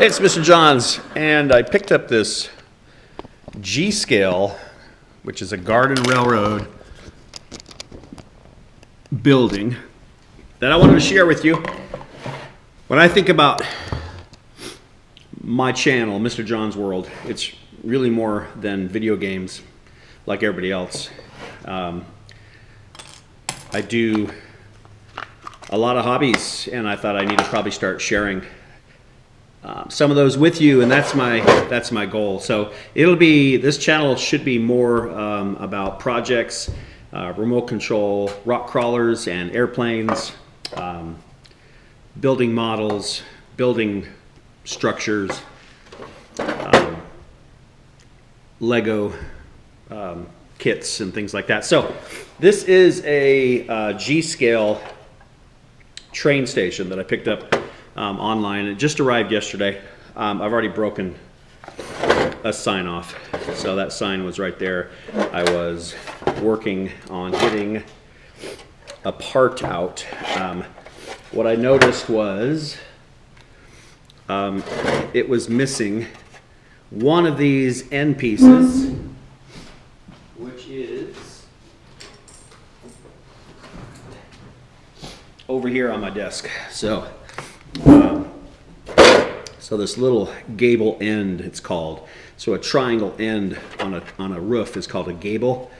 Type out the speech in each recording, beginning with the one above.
Hey, it's Mr. Johns, and I picked up this G-scale, which is a garden railroad building that I wanted to share with you. When I think about my channel, Mr. John's World, it's really more than video games like everybody else. I do a lot of hobbies, and I thought I need to probably start sharing some of those with you, and that's my goal. So this channel should be more about projects, remote control, rock crawlers and airplanes, building models, building structures, Lego kits and things like that. So this is a G-scale train station that I picked up online. It just arrived yesterday. I've already broken a sign off, so that sign was right there. I was working on getting a part out. What I noticed was it was missing one of these end pieces, which is over here on my desk. So this little gable end, it's called. So a triangle end on a roof is called a gable.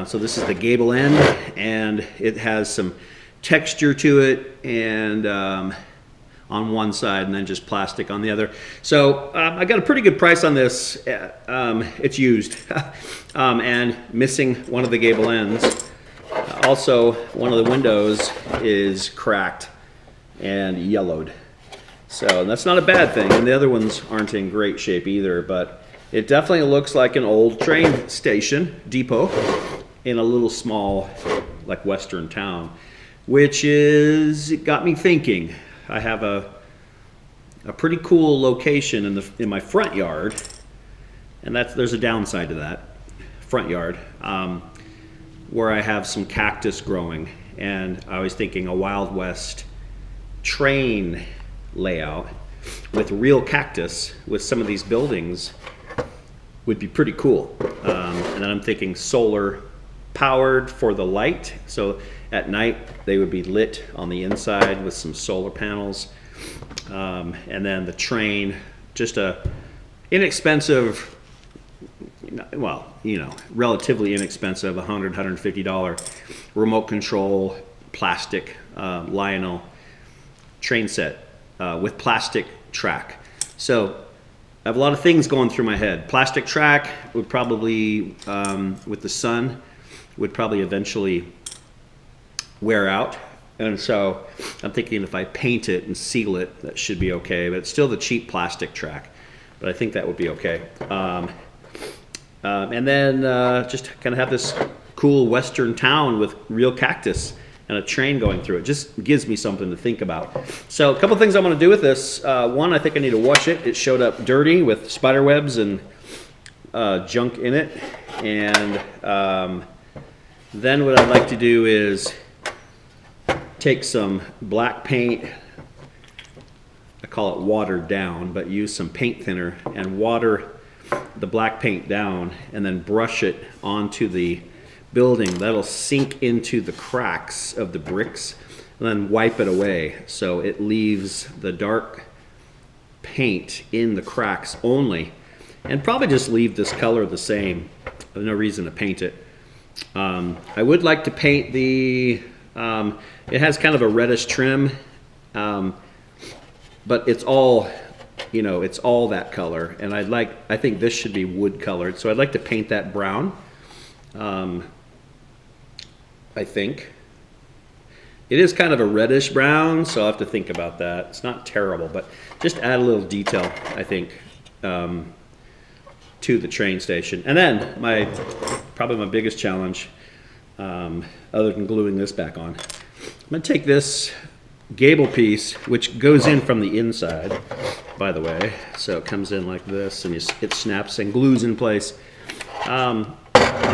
So this is the gable end, and it has some texture to it, and on one side, and then just plastic on the other. So I got a pretty good price on this. It's used, and missing one of the gable ends. Also, one of the windows is cracked and yellowed. So that's not a bad thing, and the other ones aren't in great shape either, but it definitely looks like an old train station, depot, in a little small, like western town, which it got me thinking. I have a pretty cool location in my front yard, and there's a downside to that front yard, where I have some cactus growing, and I was thinking a Wild West train layout with real cactus with some of these buildings would be pretty cool. And then I'm thinking solar powered for the light, so at night they would be lit on the inside with some solar panels, and then the train, just a inexpensive, well, relatively inexpensive, $100, $150 remote control plastic Lionel train set with plastic track. So I have a lot of things going through my head. Plastic track would probably, with the sun, would probably eventually wear out. And so I'm thinking if I paint it and seal it, that should be okay. But it's still the cheap plastic track. But I think that would be okay. And then just kind of have this cool western town with real cactus and a train going through it. Just gives me something to think about. So a couple things I'm going to do with this. One, I think I need to wash it. It showed up dirty with spider webs and junk in it. And then what I'd like to do is take some black paint. I call it watered down, but use some paint thinner and water the black paint down, and then brush it onto the building. That'll sink into the cracks of the bricks, and then wipe it away so it leaves the dark paint in the cracks only, and probably just leave this color the same. There's no reason to paint it. I would like to paint it has kind of a reddish trim, but it's all it's all that color, and I think this should be wood colored, so I'd like to paint that brown. I think it is kind of a reddish brown, so I'll have to think about that. It's not terrible, but just add a little detail, I think, to the train station. And then probably my biggest challenge, other than gluing this back on, I'm going to take this gable piece, which goes in from the inside, by the way, so it comes in like this, and it snaps and glues in place. I'm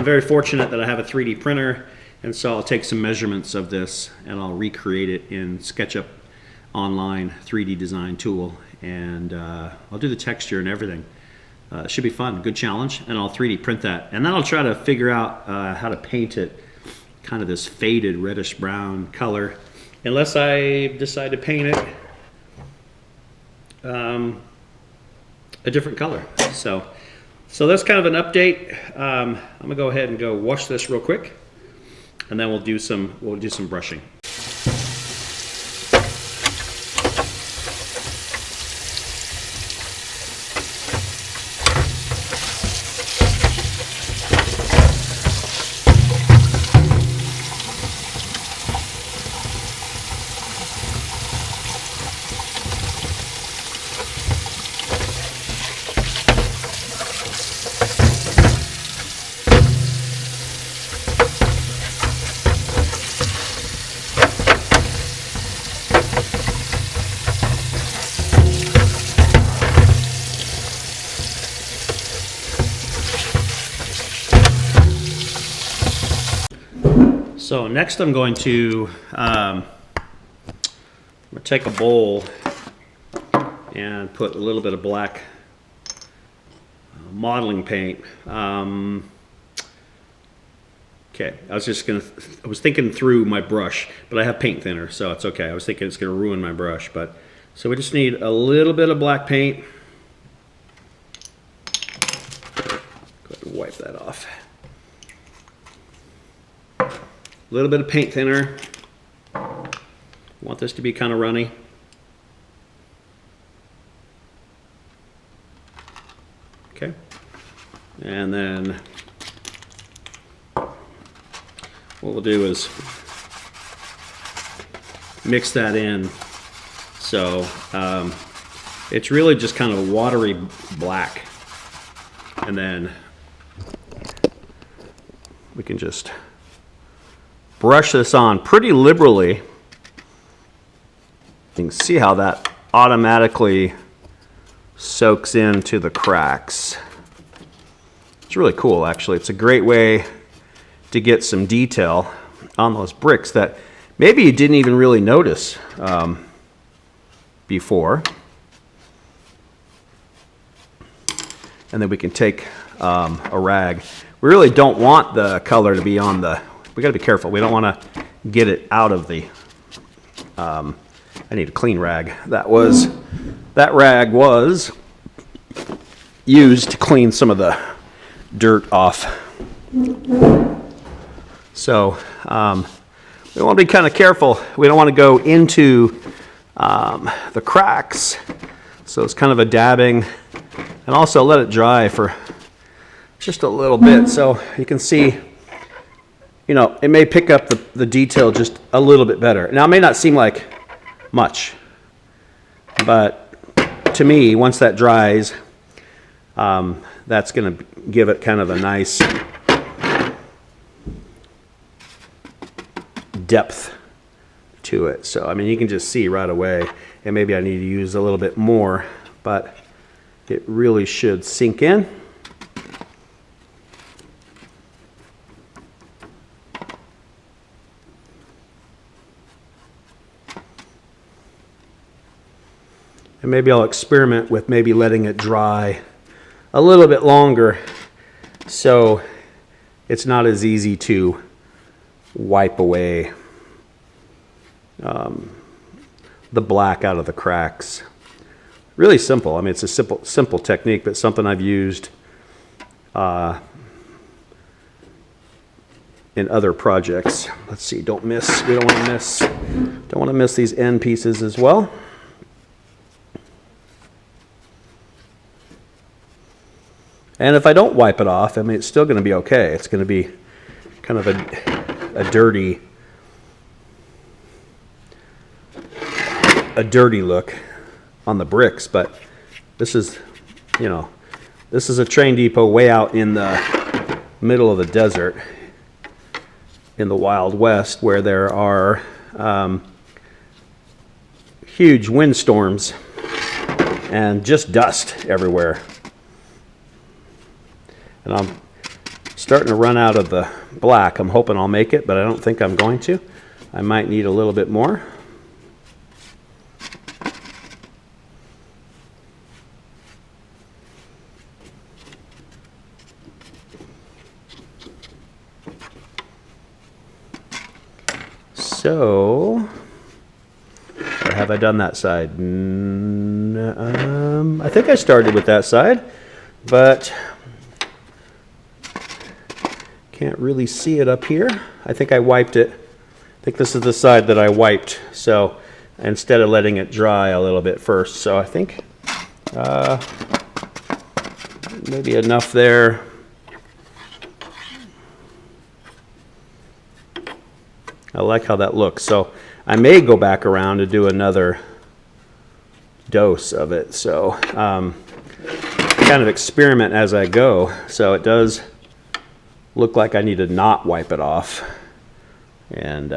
very fortunate that I have a 3D printer, and so I'll take some measurements of this and I'll recreate it in SketchUp Online 3D design tool, and I'll do the texture and everything. It should be fun, good challenge, and I'll 3D print that. And then I'll try to figure out how to paint it kind of this faded reddish brown color, unless I decide to paint it a different color. So that's kind of an update. I'm gonna go ahead and go wash this real quick, and then we'll do some brushing. So next I'm going to take a bowl and put a little bit of black modeling paint. Okay, I was thinking through my brush, but I have paint thinner, so it's okay. I was thinking it's gonna ruin my brush, but so we just need a little bit of black paint. Go ahead and wipe that off. A little bit of paint thinner. Want this to be kind of runny. Okay. And then what we'll do is mix that in. So it's really just kind of watery black. And then we can just brush this on pretty liberally. You can see how that automatically soaks into the cracks. It's really cool, actually. It's a great way to get some detail on those bricks that maybe you didn't even really notice before. And then we can take a rag. We really don't want the color to be on the, we gotta be careful. We don't wanna get it out of the, I need a clean rag. That rag was used to clean some of the dirt off. So we want to be kind of careful. We don't want to go into the cracks. So it's kind of a dabbing, and also let it dry for just a little bit. So you can see, you know, it may pick up the detail just a little bit better. Now it may not seem like much, but to me, once that dries, that's going to give it kind of a nice depth to it. So I mean, you can just see right away, and maybe I need to use a little bit more, but it really should sink in. And maybe I'll experiment with maybe letting it dry a little bit longer so it's not as easy to wipe away the black out of the cracks. Really simple. I mean, it's a simple technique, but something I've used in other projects. Let's see, don't miss. We don't want to miss these end pieces as well. And if I don't wipe it off, I mean, it's still going to be okay. It's going to be kind of a dirty look on the bricks. But this is, you know, this is a train depot way out in the middle of the desert in the Wild West, where there are huge windstorms and just dust everywhere. And I'm starting to run out of the black. I'm hoping I'll make it, but I don't think I'm going to. I might need a little bit more. So, or have I done that side? I think I started with that side, but can't really see it up here. I think I wiped it. I think this is the side that I wiped. So instead of letting it dry a little bit first. So I think maybe enough there. I like how that looks. So I may go back around to do another dose of it. So kind of experiment as I go. So it does look like I need to not wipe it off. And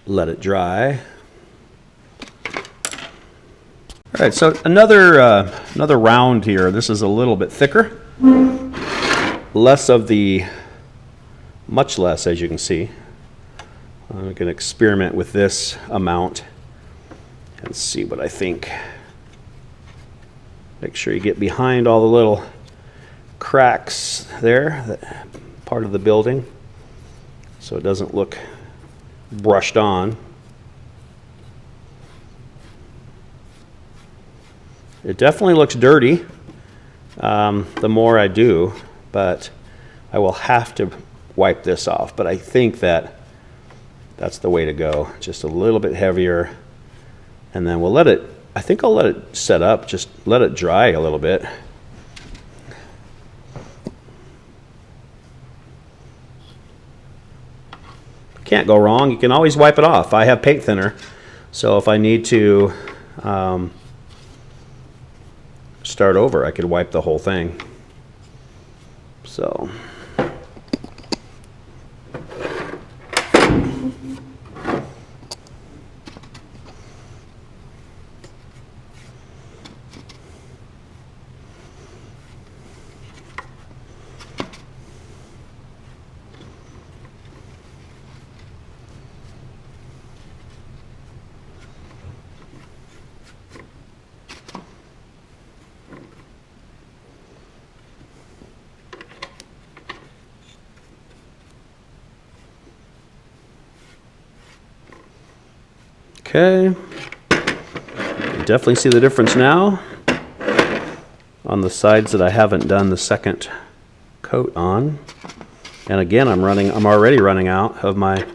let it dry. All right, so another round here. This is a little bit thicker. Less of the, much less, as you can see. I'm going to experiment with this amount and see what I think. Make sure you get behind all the little cracks there, that part of the building, so it doesn't look brushed on. It definitely looks dirty the more I do, but I will have to wipe this off. But I think that that's the way to go. Just a little bit heavier, and then we'll let it, I think I'll let it set up, just let it dry a little bit. Can't go wrong. You can always wipe it off. I have paint thinner, so if I need to start over, I could wipe the whole thing. So okay, you definitely see the difference now on the sides that I haven't done the second coat on. And again, I'm already running out of my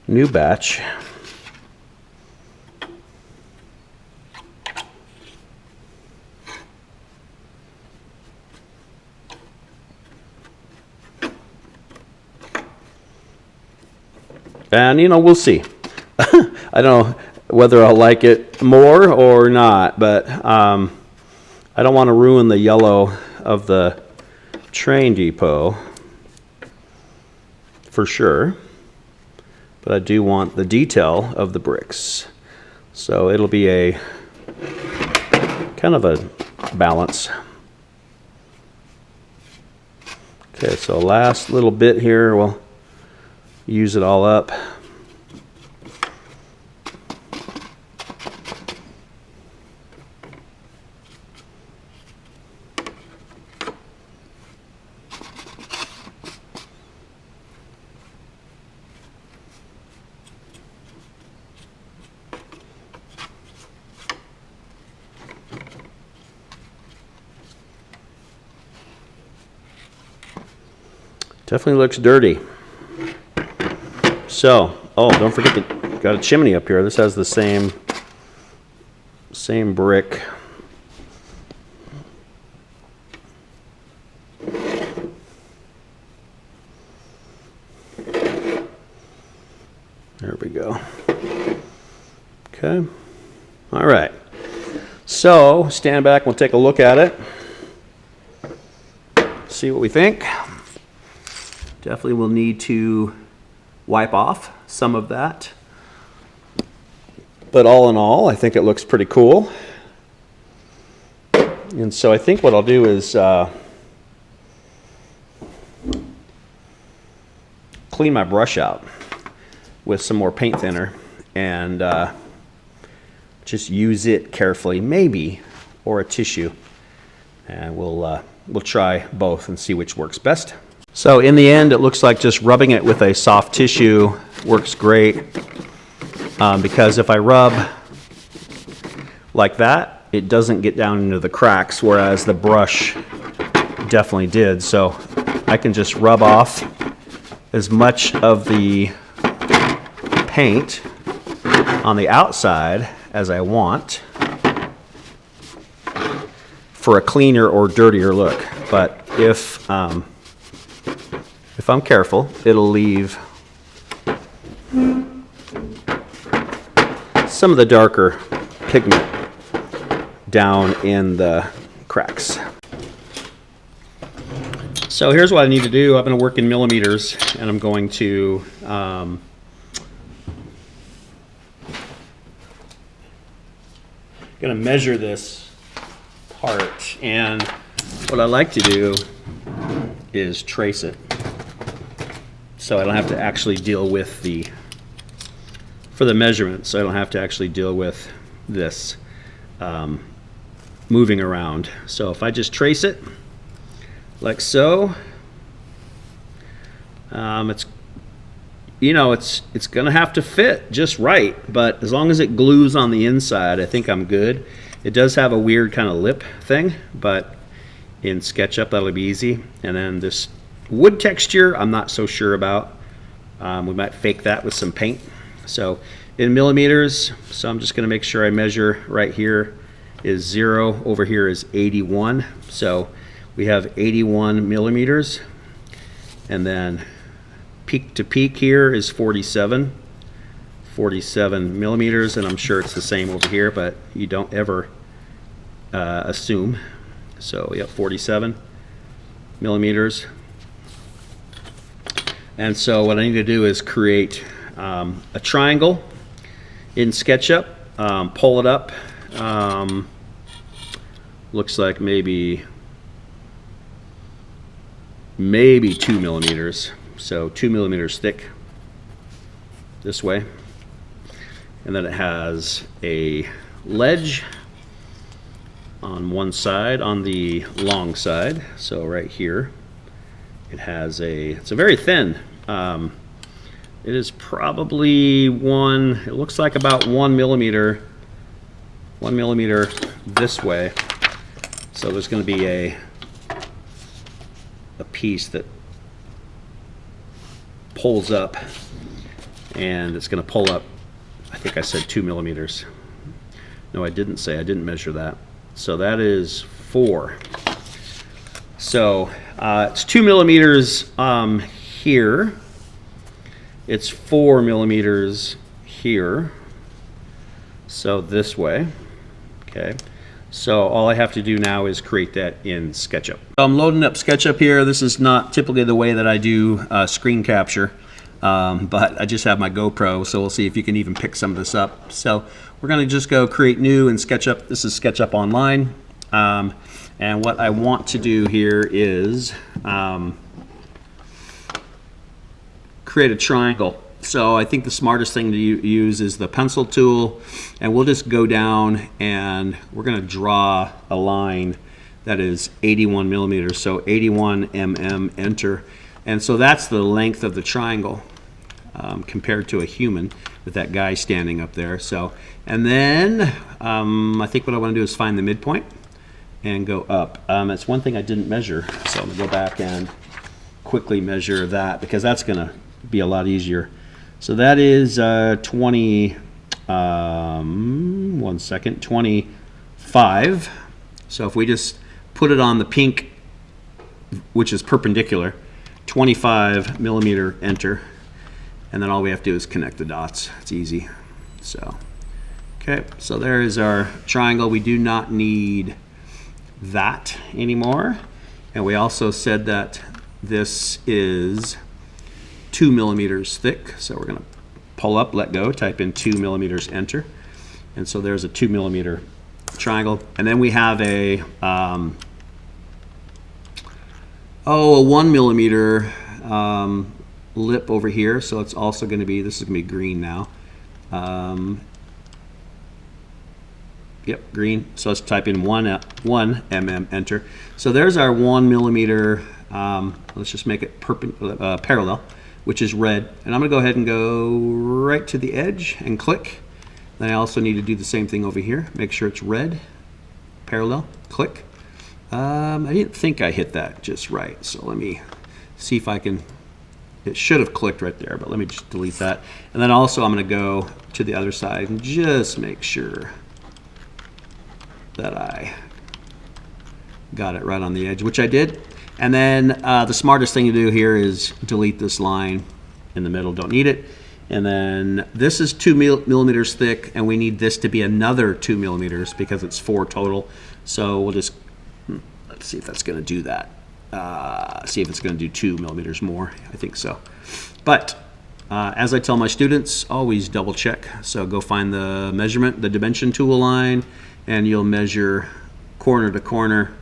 new batch. And, you know, we'll see. I don't know whether I'll like it more or not, but I don't want to ruin the yellow of the train depot for sure. But I do want the detail of the bricks. So it'll be a kind of a balance. Okay, so last little bit here, we'll use it all up. Definitely looks dirty. So, oh, don't forget that got a chimney up here. This has the same brick. There we go. Okay. All right. So, stand back, we'll take a look at it. See what we think. Definitely will need to wipe off some of that. But all in all, I think it looks pretty cool. And so I think what I'll do is clean my brush out with some more paint thinner and just use it carefully, maybe, or a tissue. And we'll we'll try both and see which works best. So in the end, it looks like just rubbing it with a soft tissue works great, because if I rub like that, it doesn't get down into the cracks, whereas the brush definitely did. So I can just rub off as much of the paint on the outside as I want for a cleaner or dirtier look. But if I'm careful, it'll leave some of the darker pigment down in the cracks. So here's what I need to do. I'm going to work in millimeters, and I'm going to measure this part, and what I like to do is trace it, so I don't have to actually deal with the, for the measurement, so I don't have to actually deal with this moving around. So if I just trace it like so, it's, you know, it's gonna have to fit just right, but as long as it glues on the inside, I think I'm good. It does have a weird kind of lip thing, but in SketchUp that'll be easy. And then this wood texture, I'm not so sure about. We might fake that with some paint. So in millimeters, so I'm just gonna make sure I measure right here is 0, over here is 81. So we have 81 millimeters, and then peak to peak here is 47 millimeters, and I'm sure it's the same over here, but you don't ever assume. So we have 47 millimeters. And so what I need to do is create a triangle in SketchUp, pull it up, looks like maybe 2 millimeters. So 2 millimeters thick this way. And then it has a ledge on one side, on the long side. So right here, it has it's a very thin, it is probably it looks like about 1 millimeter this way. So there's going to be a piece that pulls up, and it's going to pull up, I think I said 2 millimeters. No, I didn't measure that. So that is 4. So it's 2 millimeters here. It's 4 millimeters here. So this way, okay. So all I have to do now is create that in SketchUp. I'm loading up SketchUp here. This is not typically the way that I do screen capture, but I just have my GoPro, so we'll see if you can even pick some of this up. So we're gonna just go create new in SketchUp. This is SketchUp Online. And what I want to do here is create a triangle. So I think the smartest thing to use is the pencil tool, and we'll just go down and we're going to draw a line that is 81 millimeters. So 81 mm, enter. And so that's the length of the triangle compared to a human with that guy standing up there. So, and then I think what I want to do is find the midpoint and go up. It's one thing I didn't measure, so I'm going to go back and quickly measure that, because that's going to be a lot easier. So that is 25. So if we just put it on the pink, which is perpendicular, 25 millimeter, enter. And then all we have to do is connect the dots. It's easy. So, okay, so there is our triangle. We do not need that anymore. And we also said that this is 2 millimeters thick. So we're going to pull up, let go, type in 2 millimeters, enter. And so there's a 2 millimeter triangle. And then we have a 1 millimeter lip over here. So it's also going to be, this is going to be green now. Yep, green. So let's type in 1 mm, enter. So there's our 1 millimeter, let's just make it parallel, which is red. And I'm going to go ahead and go right to the edge and click. Then I also need to do the same thing over here. Make sure it's red, parallel, click. I didn't think I hit that just right. So let me see if I can. It should have clicked right there, but let me just delete that. And then also I'm going to go to the other side and just make sure that I got it right on the edge, which I did. And then the smartest thing to do here is delete this line in the middle. Don't need it. And then this is 2 millimeters thick, and we need this to be another 2 millimeters because it's 4 total. So we'll just, let's see if that's going to do that. See if it's going to do 2 millimeters more. I think so. But as I tell my students, always double check. So go find the measurement, the dimension tool line, and you'll measure corner to corner.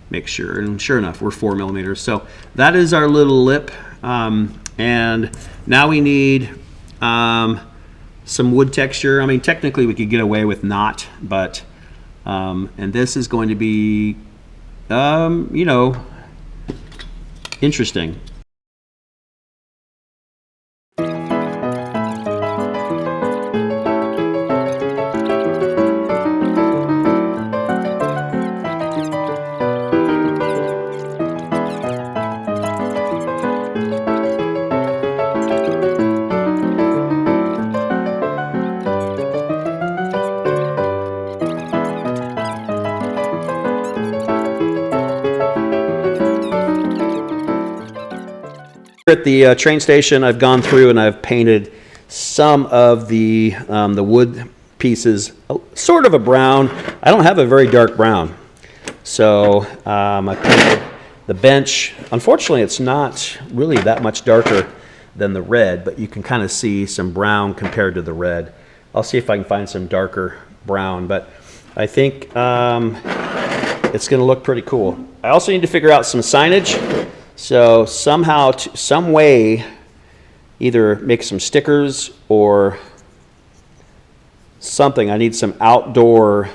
Make sure, and sure enough, we're 4 millimeters. So that is our little lip. And now we need some wood texture. I mean, technically we could get away with not, but, and this is going to be, you know, interesting. At the train station, I've gone through and I've painted some of the wood pieces sort of a brown. I don't have a very dark brown. So I painted the bench. Unfortunately, it's not really that much darker than the red, but you can kind of see some brown compared to the red. I'll see if I can find some darker brown, but I think it's going to look pretty cool. I also need to figure out some signage. So somehow, some way, either make some stickers or something. I need some outdoor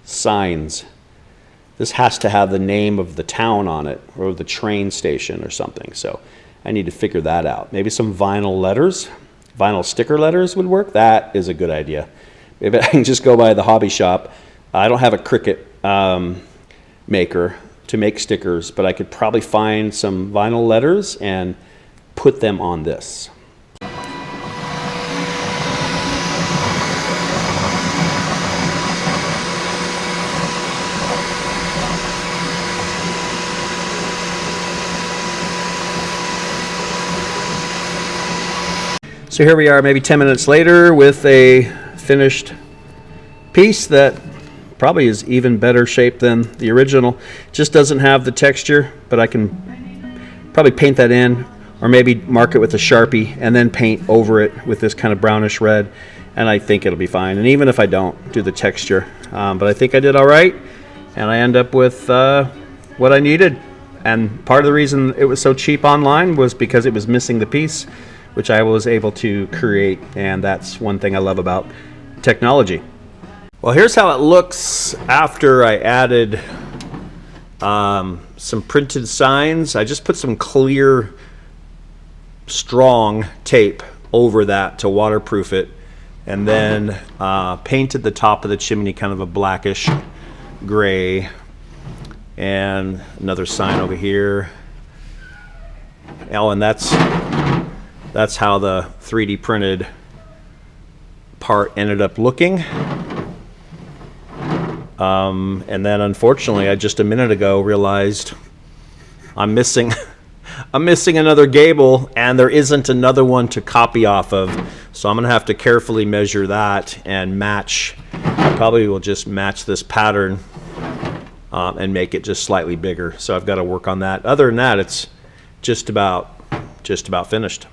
signs. This has to have the name of the town on it or the train station or something. So I need to figure that out. Maybe some vinyl letters, vinyl sticker letters would work. That is a good idea. Maybe I can just go by the hobby shop. I don't have a Cricut maker to make stickers, but I could probably find some vinyl letters and put them on this. So here we are maybe 10 minutes later with a finished piece that probably is even better shape than the original. Just doesn't have the texture, but I can probably paint that in or maybe mark it with a Sharpie and then paint over it with this kind of brownish red, and I think it'll be fine. And even if I don't do the texture, but I think I did all right, and I end up with what I needed. And part of the reason it was so cheap online was because it was missing the piece, which I was able to create, and that's one thing I love about technology. Well, here's how it looks after I added some printed signs. I just put some clear, strong tape over that to waterproof it, and then painted the top of the chimney kind of a blackish gray, and another sign over here. Oh, and that's how the 3D printed part ended up looking. And then unfortunately, I just a minute ago realized I'm missing another gable, and there isn't another one to copy off of. So I'm gonna have to carefully measure that and match. I probably will just match this pattern and make it just slightly bigger. So I've got to work on that. Other than that, it's just about finished.